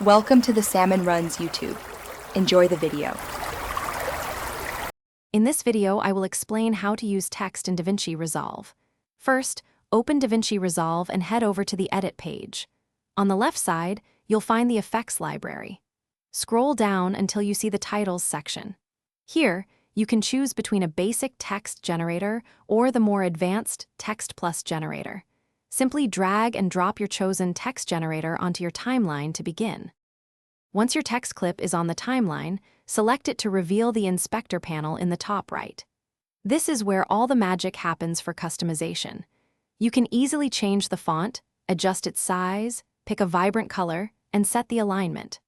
Welcome to the Salmon Runs YouTube. Enjoy the video. In this video, I will explain how to use text in DaVinci Resolve. First, open DaVinci Resolve and head over to the Edit page. On the left side, you'll find the Effects library. Scroll down until you see the Titles section. Here, you can choose between a basic text generator or the more advanced Text Plus generator. Simply drag and drop your chosen text generator onto your timeline to begin. Once your text clip is on the timeline, select it to reveal the inspector panel in the top right. This is where all the magic happens for customization. You can easily change the font, adjust its size, pick a vibrant color, and set the alignment.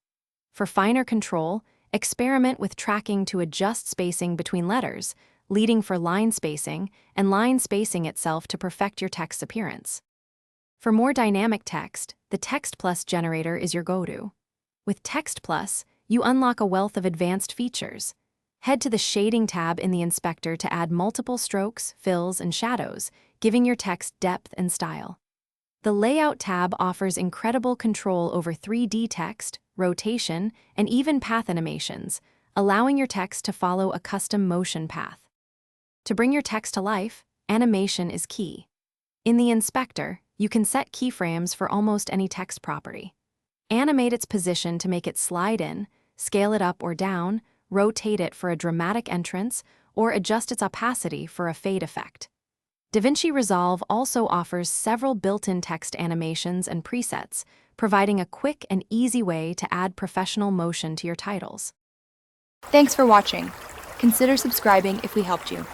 For finer control, experiment with tracking to adjust spacing between letters, leading for line spacing, and line spacing itself to perfect your text's appearance. For more dynamic text, the Text Plus generator is your go-to. With Text Plus, you unlock a wealth of advanced features. Head to the Shading tab in the inspector to add multiple strokes, fills, and shadows, giving your text depth and style. The Layout tab offers incredible control over 3D text, rotation, and even path animations, allowing your text to follow a custom motion path. To bring your text to life, animation is key. In the inspector, you can set keyframes for almost any text property. Animate its position to make it slide in, scale it up or down, rotate it for a dramatic entrance, or adjust its opacity for a fade effect. DaVinci Resolve also offers several built-in text animations and presets, providing a quick and easy way to add professional motion to your titles. Thanks for watching. Consider subscribing if we helped you.